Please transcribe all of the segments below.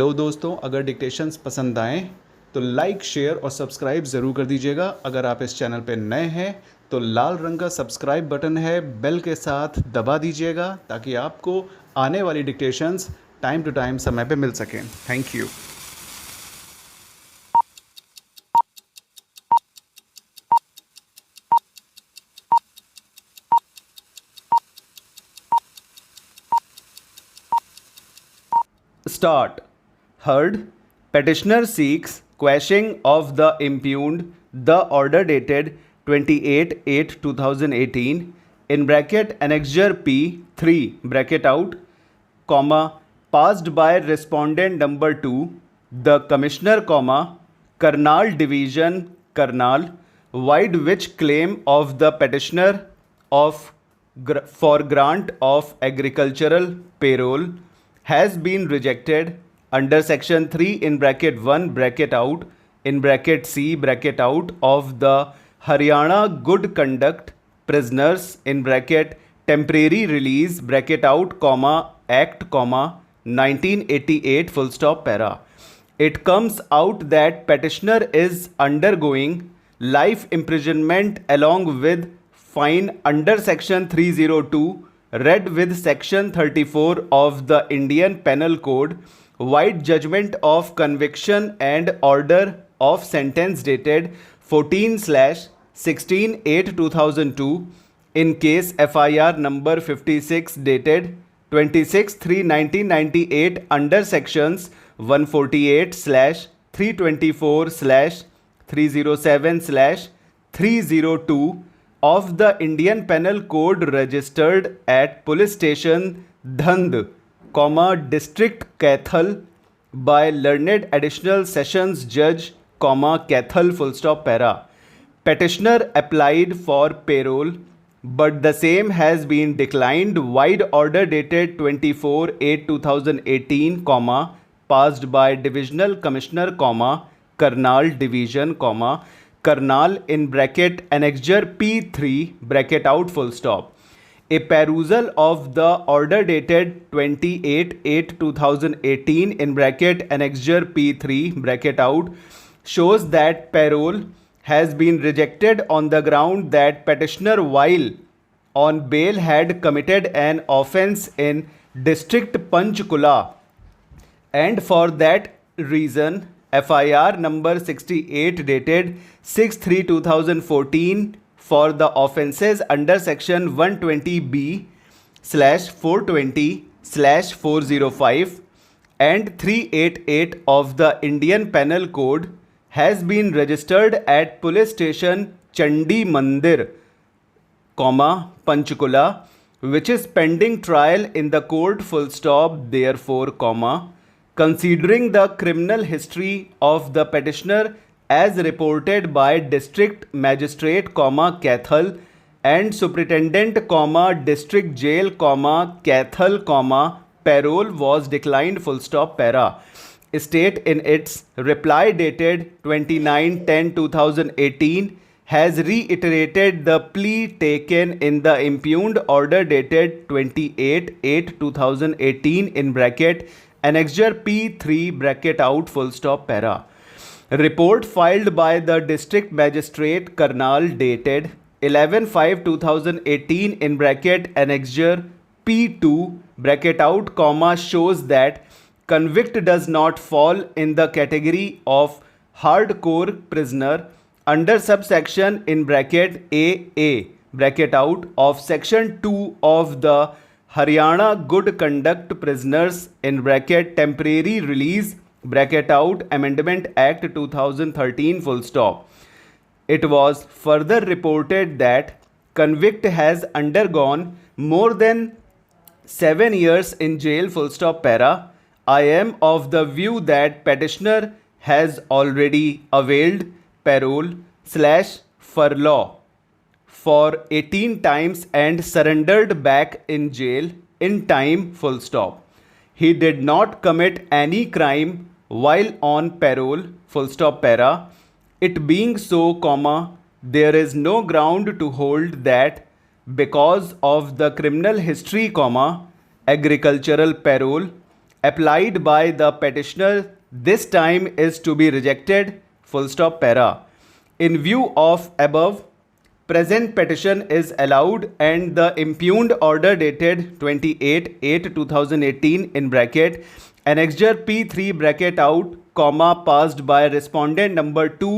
Hello दोस्तों, अगर dictations पसंद आएँ तो लाइक, शेयर और सब्सक्राइब ज़रूर कर दीजिएगा। अगर आप इस चैनल पे नए हैं तो लाल रंग का सब्सक्राइब बटन है, बेल के साथ दबा दीजिएगा ताकि आपको आने वाली डिक्टेशंस टाइम टू टाइम समय पे मिल सकें। Thank you. Start. Heard. Petitioner seeks quashing of the impugned the order dated 28/8/2018 in bracket annexure P 3 bracket out comma passed by respondent number 2 the commissioner comma Karnal division Karnal wide which claim of the petitioner of for grant of agricultural payroll has been rejected under section 3 in bracket 1 bracket out in bracket C bracket out of the Haryana Good Conduct Prisoners in bracket temporary release bracket out comma act comma 1988 full stop para. It comes out that petitioner is undergoing life imprisonment along with fine under section 302 read with section 34 of the Indian Penal Code, wide judgment of conviction and order of sentence dated 14/16/8/2002 in case FIR number 56 dated 26/3/1998 under sections 148/324/307/302 of the Indian Penal Code registered at Police Station Dhand, District Kaithal by Learned Additional Sessions Judge, Kaithal full stop para. Petitioner applied for parole, but the same has been declined. Wide order dated 24/8/2018, passed by Divisional Commissioner, Karnal Division, Karnal in bracket annexure P3 bracket out full stop. A perusal of the order dated 28/8/2018 in bracket annexure P3 bracket out shows that parole has been rejected on the ground that petitioner while on bail had committed an offence in district Panchkula and for that reason FIR number 68 dated 6/3/2014 for the offences under section 120B/420/405 and 388 of the Indian Penal Code has been registered at Police Station Chandi Mandir, Panchkula, which is pending trial in the court full stop. Therefore, considering the criminal history of the petitioner as reported by District Magistrate, Kaithal and Superintendent, District Jail, Kaithal, parole was declined full stop para. State in its reply dated 29/10/2018 has reiterated the plea taken in the impugned order dated 28/8/2018 in bracket annexure P3 bracket out full stop para. Report filed by the District Magistrate Karnal dated 11/5/2018 in bracket annexure P2 bracket out shows that convict does not fall in the category of hardcore prisoner under subsection in bracket AA bracket out of section 2 of the Haryana Good Conduct Prisoners in bracket temporary release bracket out Amendment Act 2013 full stop. It was further reported that convict has undergone more than 7 years in jail full stop para. I am of the view that petitioner has already availed parole/furlough for 18 times and surrendered back in jail in time full stop. He did not commit any crime while on parole full stop para. It being so, there is no ground to hold that because of the criminal history, agricultural parole applied by the petitioner this time is to be rejected, full stop, para. In view of above, present petition is allowed and the impugned order dated 28/8/2018 in bracket annexure P3 bracket out comma passed by respondent number 2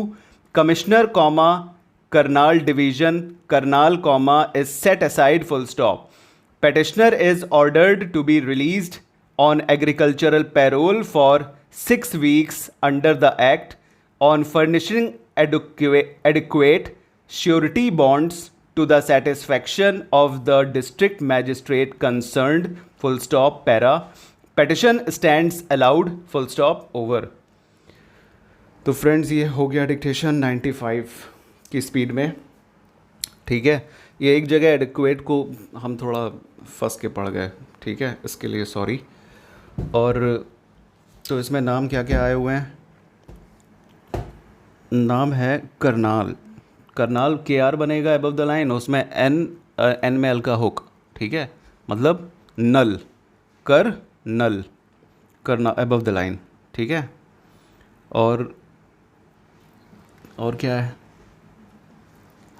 commissioner comma Karnal division Karnal comma is set aside, full stop. Petitioner is ordered to be released on agricultural parole for 6 weeks under the act on furnishing adequate surety bonds to the satisfaction of the district magistrate concerned, full stop, para. Petition stands allowed, full stop, over. तो friends ये हो गया dictation 95 की speed में, ठीक है। ये एक जगह एडिक्वेट को हम थोड़ा फंस के पड़ गए, ठीक है, इसके लिए सॉरी। और तो इसमें नाम क्या क्या आए हुए हैं? नाम है करनाल, करनाल KR बनेगा अबव द लाइन, उसमें N में L का हुक, ठीक है, मतलब नल, कर नल, करना अबव द लाइन, ठीक है। और क्या है?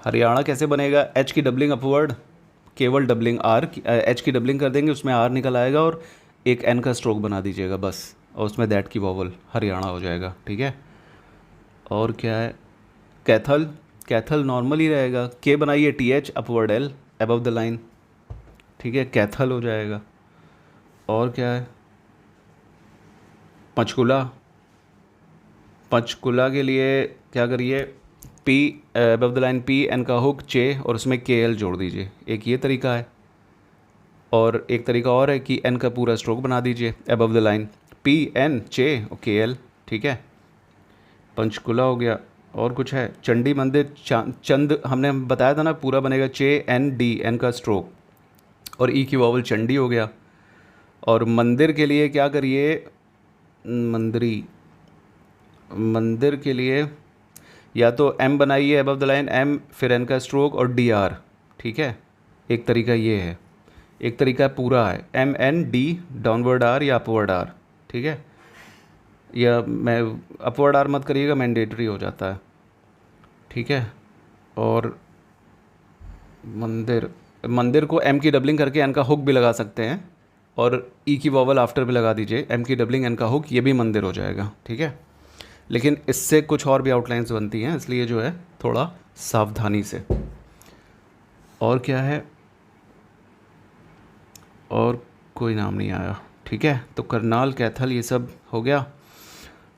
हरियाणा कैसे बनेगा? H की डबलिंग अपवर्ड, केवल डबलिंग R, H की डबलिंग कर देंगे, उसमें R निकल आएगा और एक N का स्ट्रोक बना दीजिएगा बस, और उसमें दैट की वॉवल, हरियाणा हो जाएगा, ठीक है। और क्या है? कैथल, कैथल नॉर्मल ही रहेगा, K बनाइए TH upward L above the line, ठीक है, कैथल हो जाएगा। और क्या है? पंचकुला, पंचकुला के लिए क्या करिए? P above the line P N का हुक चे और उसमें KL जोड़ दीजिए, एक ये तरीका है। और एक तरीका और है कि N का पूरा स्ट्रोक बना दीजिए above the line, P N चे और KL, ठीक है। पंचकुला हो गया। और कुछ है? चंडी मंदिर, चंद हमने बताया था ना, पूरा बनेगा चे N D, N का स्ट्रोक और E की वॉवल, चंडी हो गया। और मंदिर के लिए क्या करिए? मंदिरी, मंदिर के लिए या तो M बनाइए अबव द लाइन M, फिर N का स्ट्रोक और DR, ठीक है। एक तरीका ये है, एक तरीका पूरा है MND डाउनवर्ड R या अपवर्ड R, ठीक है। या मैं अपवर्ड R मत करिएगा, मैंडेटरी हो जाता है, ठीक है। और मंदिर, मंदिर को M की डबलिंग करके N का हुक भी लगा सकते हैं और E की वॉवल आफ्टर भी लगा दीजिए, M की डबलिंग N का हुक, ये भी मंदिर हो जाएगा, ठीक है। लेकिन इससे कुछ और भी आउटलाइंस बनती हैं, इसलिए जो है थोड़ा सावधानी से। और क्या है? और कोई नाम नहीं आया, ठीक है। तो करनाल, कैथल, ये सब हो गया।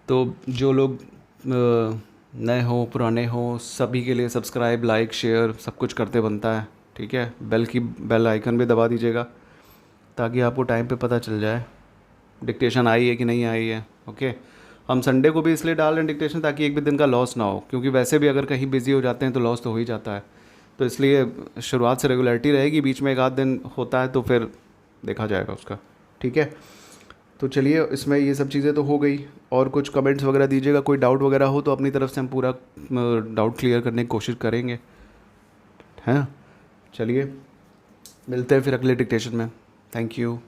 तो जो लोग नए हो पुराने हो, सभी के लिए सब्सक्राइब, लाइक, शेयर सब कुछ करते बनता है, ठीक है। बेल आइकन भी दबा दीजिएगा ताकि आपको टाइम पे पता चल जाए डिक्टेशन आई है कि नहीं आई है, ओके। हम संडे को भी इसलिए डाल रहे हैं डिक्टेशन ताकि एक भी दिन का लॉस ना हो, क्योंकि वैसे भी अगर कहीं बिजी हो जाते हैं तो लॉस तो हो ही जाता है। तो इसलिए शुरुआत से रेगुलरिटी रहेगी, बीच में एक आध दिन होता है तो फिर देखा जाएगा उसका, ठीक है। तो चलिए, इसमें ये सब चीज़ें तो हो गई। और कुछ कमेंट्स वगैरह दीजिएगा, कोई डाउट वगैरह हो तो अपनी तरफ से हम पूरा डाउट क्लियर करने की कोशिश करेंगे, हैं। चलिए, मिलते हैं फिर अगले डिक्टेशन में। Thank you.